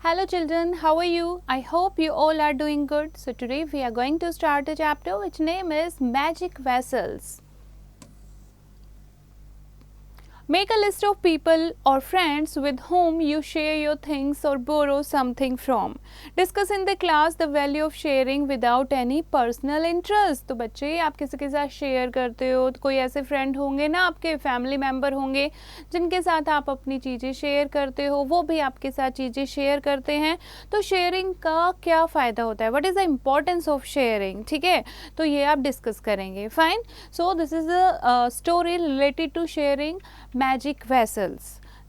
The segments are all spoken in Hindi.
Hello children, how are you? I hope you all are doing good. So today we are going to start a chapter which name is Magic Vessels. Make a list of people or friends with whom you share your things or borrow something from. Discuss in the class the value of sharing without any personal interest. तो बच्चे आप किसी के साथ शेयर करते हो तो कोई ऐसे फ्रेंड होंगे ना, आपके फैमिली मेम्बर होंगे जिनके साथ आप अपनी चीज़ें शेयर करते हो, वो भी आपके साथ चीज़ें शेयर करते हैं. तो शेयरिंग का क्या फ़ायदा होता है, what is the importance of sharing, ठीक है, तो ये आप डिस्कस करेंगे. Fine. So this is the story related to sharing magic vessels.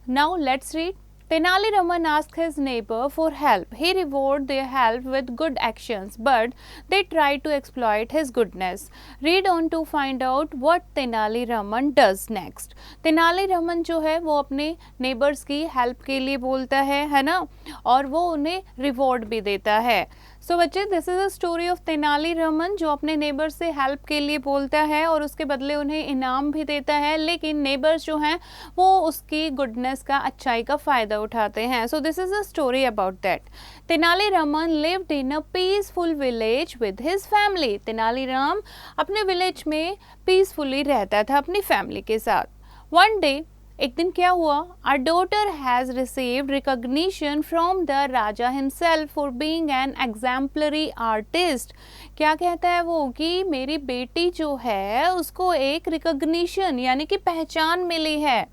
Now let's read. Tenali Raman asked his neighbor for help. He rewarded their help with good actions, but they tried to exploit his goodness. Read on to find out what Tenali Raman does next. Tenali Raman जो है वो अपने नेबर्स की हेल्प के लिए बोलता है ना, और वो उन्हें रिवॉर्ड भी देता है. सो बच्चे, this is a story of Tenali Raman जो अपने नेबर से हेल्प के लिए बोलता है और उसके बदले उन्हें इनाम भी देता है, लेकिन नेबर्स जो हैं वो उसकी गुडनेस का, अच्छाई का फ़ायदा उठाते हैं. सो this is a story about that. Tenali Raman lived in a peaceful village with his family. Tenali Ram अपने विलेज में पीसफुली रहता था अपनी फैमिली के साथ. वन डे, एक दिन क्या हुआ, our daughter has received recognition from the raja himself for being an exemplary artist. क्या कहता है वो कि मेरी बेटी जो है उसको एक रिकॉग्निशन यानी कि पहचान मिली है,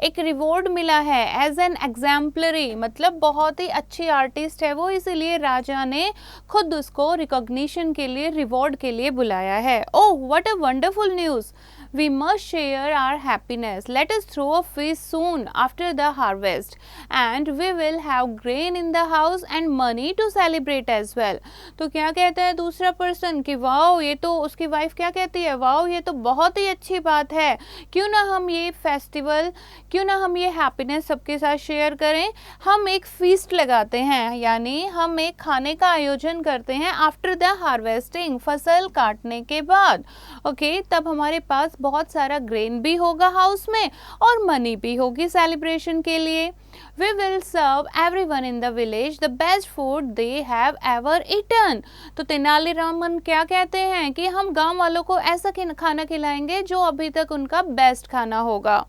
एक रिवॉर्ड मिला है एज एन एग्जाम्पलरी, मतलब बहुत ही अच्छी आर्टिस्ट है वो, इसीलिए राजा ने खुद उसको रिकॉग्निशन के लिए, रिवॉर्ड के लिए बुलाया है. Oh, what a wonderful news. We must share our happiness. Let us throw a feast soon after the harvest, and we will have grain in the house and money to celebrate as well. तो क्या कहता है दूसरा पर्सन कि वाओ, ये तो, उसकी वाइफ क्या कहती है, वाओ ये तो बहुत ही अच्छी बात है, क्यों ना हम ये फेस्टिवल, क्यों ना हम ये हैप्पीनेस सबके साथ शेयर करें. हम एक फीस्ट लगाते हैं, यानी हम एक खाने का आयोजन करते हैं आफ्टर द हार्वेस्टिंग, फसल काटने के बाद. ओके, तब हमारे पास बहुत सारा ग्रेन भी होगा हाउस में और मनी भी होगी सेलिब्रेशन के लिए. We will serve everyone in the village the best food they have ever eaten. तो तेनाली रामन क्या कहते हैं कि हम गांव वालों को ऐसा खाना खिलाएंगे जो अभी तक उनका बेस्ट खाना होगा.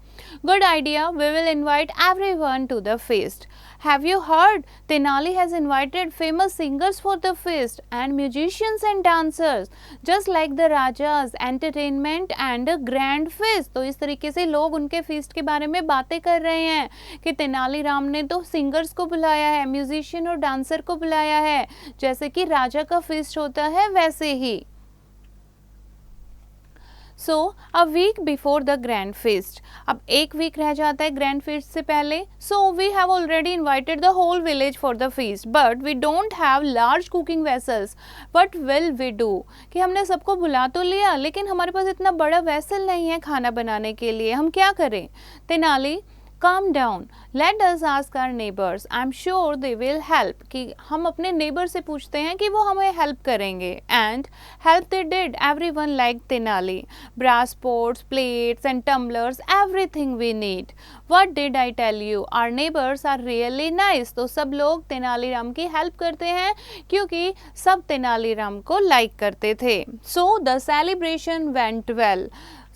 Good idea. We will invite everyone to the feast. Have you heard? Tenali has invited famous singers for the feast and musicians and dancers, just like the Raja's entertainment and a grand feast. तो इस तरीके से लोग उनके feast के बारे में बातें कर रहे हैं कि तेनाली राम ने तो सिंगर्स को बुलाया है, म्यूजिशियन और डांसर को बुलाया है, जैसे कि राजा का feast होता है वैसे ही. So a week before the grand feast. अब एक वीक रह जाता है ग्रैंड फीस्ट से पहले. So we have already invited the whole village for the feast, but we don't have large cooking vessels. What will we do, कि हमने सबको बुला तो लिया लेकिन हमारे पास इतना बड़ा वेसल नहीं है खाना बनाने के लिए, हम क्या करें. Tenali, calm down, let us ask our neighbors, I'm sure they will help. कि हम अपने नेबर से पूछते हैं कि वो हमें हेल्प करेंगे. and help they did. Everyone liked Tenali. Brass pots, plates and tumblers, everything we need. What did I tell you? Our neighbors are really nice. तो सब लोग तेनालीराम की हेल्प करते हैं क्योंकि सब तेनालीराम को लाइक करते थे. so the celebration went well.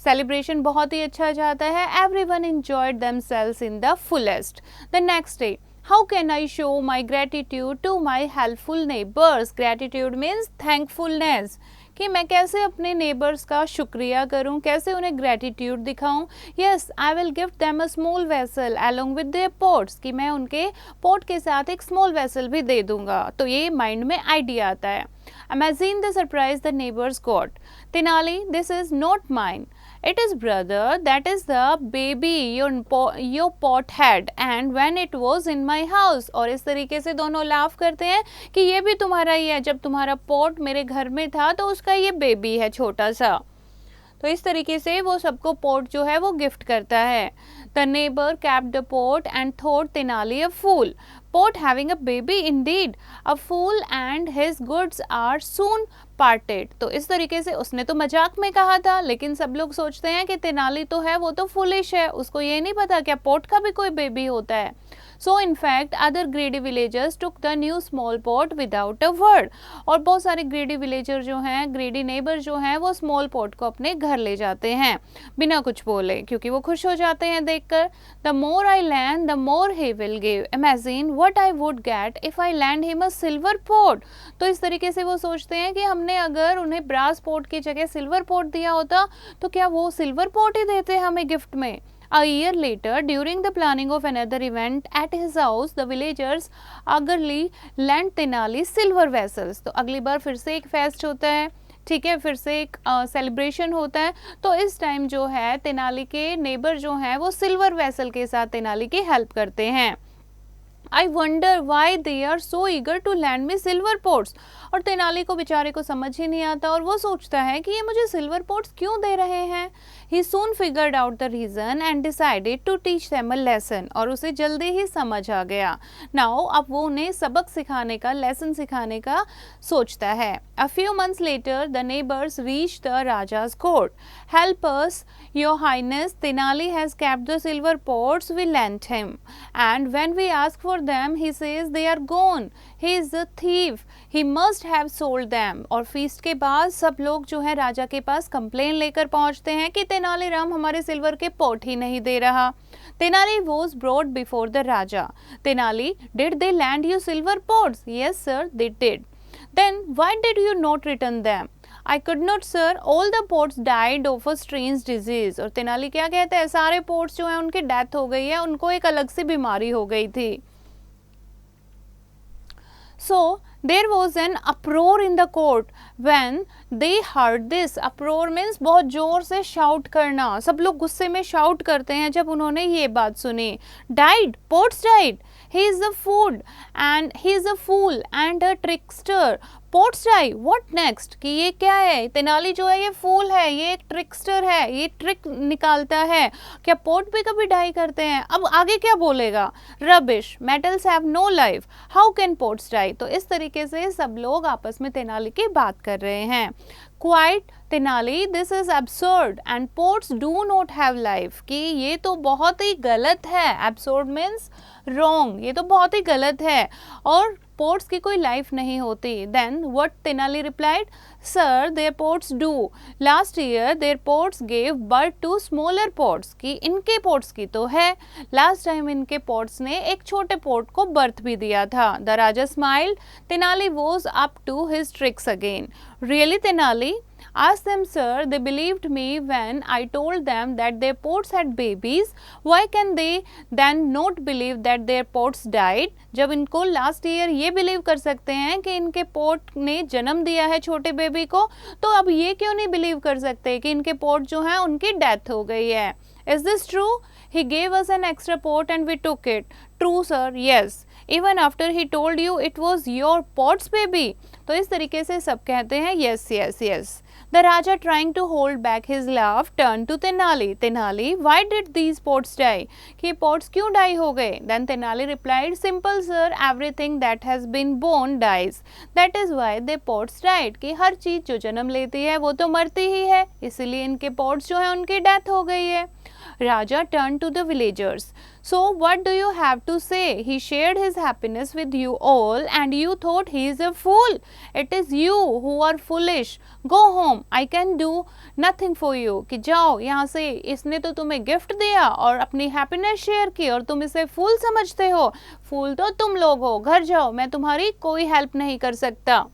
Celebration बहुत ही अच्छा जाता है. Everyone enjoyed themselves in the fullest. The next day, how can I show my gratitude to my helpful neighbours. Gratitude means thankfulness, कि मैं कैसे अपने नेबर्स का शुक्रिया करूं, कैसे उन्हें ग्रेटिट्यूड दिखाऊं. Yes, I will gift them a small vessel along with their pots, कि मैं उनके पॉट के साथ एक स्मॉल वेसल भी दे दूंगा. तो ये माइंड में आइडिया आता है. Imagine the surprise the neighbours got. Tenali, this is not mine. It is brother, that is the baby your pot had and when it was in my house. और इस तरीके से दोनों लाफ करते हैं कि ये भी तुम्हारा ही है, जब तुम्हारा पॉट मेरे घर में था तो उसका ये बेबी है छोटा सा. तो इस तरीके से वो सबको पोट जो है वो गिफ्ट करता है. The neighbour capped the pot and thought Tenali a fool. Pot having a baby indeed, a fool and his goods are soon parted. तो इस तरीके से उसने तो मजाक में कहा था, लेकिन सब लोग सोचते हैं कि तेनाली तो है वो तो फुलिश है, उसको ये नहीं पता क्या पोट का भी कोई बेबी होता है. So in fact other greedy villagers took the new small pot without a word. और बहुत सारे ग्रेडी विलेजर जो हैं, ग्रेडी नेबर जो हैं, वो स्मॉल पॉट को अपने घर ले जाते हैं बिना कुछ बोले, क्योंकि वो खुश हो जाते हैं देखकर। The more I land the more he will give, imagine what I would get if I land him a silver pot. तो इस तरीके से वो सोचते हैं कि हमने अगर उन्हें ब्रास पॉट की जगह सिल्वर पॉट दिया होता तो क्या वो सिल्वर पॉट ही देते हमें गिफ्ट में। A year later, during the planning of another event at his house, the villagers eagerly lent Tenali silver vessels. तो अगली बार फिर से एक फेस्ट होता है, ठीक है, फिर से एक सेलिब्रेशन होता है। तो इस टाइम जो है तेनाली के नेबर जो हैं वो सिल्वर वेसल के साथ तेनाली की हेल्प करते हैं। I wonder why they are so eager to lend me silver pots। और तेनाली को बेचारे को समझ ही नहीं आता और वो सोचता है कि ये मुझे सिल्वर पोट्स क्यों दे रहे हैं। He soon figured out the reason and decided to teach them a lesson। और उसे जल्दी ही समझ आ गया। Now अब वो उन्हें सबक सिखाने का, लेसन सिखाने का सोचता है। A few months later, the neighbors reached the Raja's court. Help us, Your Highness, Tenali has kept the silver pots we lent him, and when we ask for them, he says they are gone. He is a thief. He must have sold them। और फीस्ट के बाद सब लोग जो है राजा के पास कंप्लेन लेकर पहुंचते हैं कि तेनालीराम हमारे सिल्वर के पॉट ही नहीं दे रहा। Tenali was brought before the Raja. Tenali, did they lend you silver pots? Yes, sir, they did. Then why did you not return them? I could not, sir. All the pots died of a strange disease। और तेनाली क्या कहते हैं, सारे पोट्स जो हैं उनकी डेथ हो गई है, उनको एक अलग सी बीमारी हो गई थी। So there was an uproar in the court when they heard this। uproar means बहुत जोर से शाउट करना, सब लोग गुस्से में शाउट करते हैं जब उन्होंने ये बात सुनी। Died, pots died। He is a fool and he is a fool and a trickster। Pots die, what next, कि ये क्या है, तेनाली जो है ये फूल है, ये एक ट्रिकस्टर है, ये ट्रिक निकालता है, क्या पोट भी कभी डाई करते हैं। अब आगे क्या बोलेगा, rubbish, metals have no life, how can pots die. तो इस तरीके से सब लोग आपस में तेनाली की बात कर रहे हैं। Quiet Tenali, this is absurd and pots do not have life, कि ये तो बहुत ही गलत है। एब्सर्ड मीन्स रॉन्ग, ये तो बहुत ही गलत है और पोट्स की कोई लाइफ नहीं होती। Then what Tenali replied, sir their pots do, last year their pots gave birth to smaller pots, कि इनके पोट्स की तो है, लास्ट टाइम इनके पोट्स ने एक छोटे पोट को बर्थ भी दिया था। The raja smiled, Tenali was up to his tricks again. Really Tenali, ask them, sir, they believed me when I told them that their pots had babies, why can they then not believe that their pots died। जब इनको लास्ट ईयर ये बिलीव कर सकते हैं कि इनके पोट ने जन्म दिया है छोटे बेबी को, तो अब ये क्यों नहीं बिलीव कर सकते कि इनके पोट जो हैं उनकी डेथ हो गई है। Is this true? He gave us an extra pot and we took it. True, sir, yes. Even after he told you it was your pot's baby। तो इस तरीके से सब कहते हैं yes, yes, yes। The Raja, trying to hold back his laugh, turned to Tenali. Tenali, why did these pots die? कि pots क्यों die हो गए? Then Tenali replied, simple sir, everything that has been born dies. That is why the pots died। कि हर चीज जो जन्म लेती है वो तो मरती ही है, इसीलिए इनके pots जो है उनकी डेथ हो गई है। Raja turned to the villagers. So what do you have to say? He shared his happiness with you all and you thought he is a fool. It is you who are foolish. Go home. I can do nothing for you। कि जाओ यहाँ से, इसने तो तुम्हें गिफ्ट दिया और अपनी हैप्पीनेस शेयर की और तुम इसे फूल समझते हो। फूल तो तुम लोग हो, घर जाओ, मैं तुम्हारी कोई हेल्प नहीं कर सकता।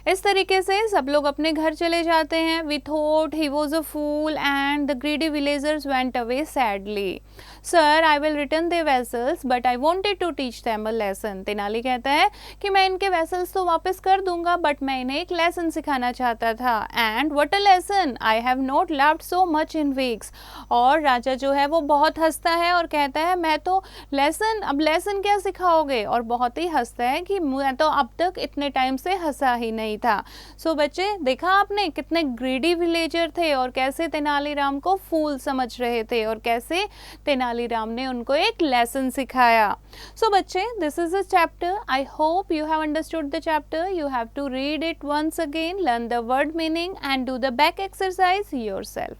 इस तरीके से सब लोग अपने घर चले जाते हैं। We thought he was a fool and the greedy villagers went away sadly। Sir, I will return their vessels but I wanted to teach them a lesson। Tenali कहता है कि मैं इनके वेसल्स तो वापस कर दूंगा बट मैं इन्हें एक लेसन सिखाना चाहता था। And what a lesson! I have not laughed so much in weeks। और राजा जो है वो बहुत हंसता है और कहता है मैं तो लेसन, अब लेसन क्या सिखाओगे, और बहुत ही हंसता है कि मैं तो अब तक इतने टाइम से हंसा ही नहीं था। सो बच्चे, देखा आपने कितने ग्रीडी विलेजर थे और कैसे तेनालीराम को फूल समझ रहे थे और कैसे तेनालीराम ने उनको एक लेसन सिखाया। सो बच्चे, this is a chapter. I hope you have understood the chapter. You have to read it once again, learn the word meaning and do the back exercise yourself.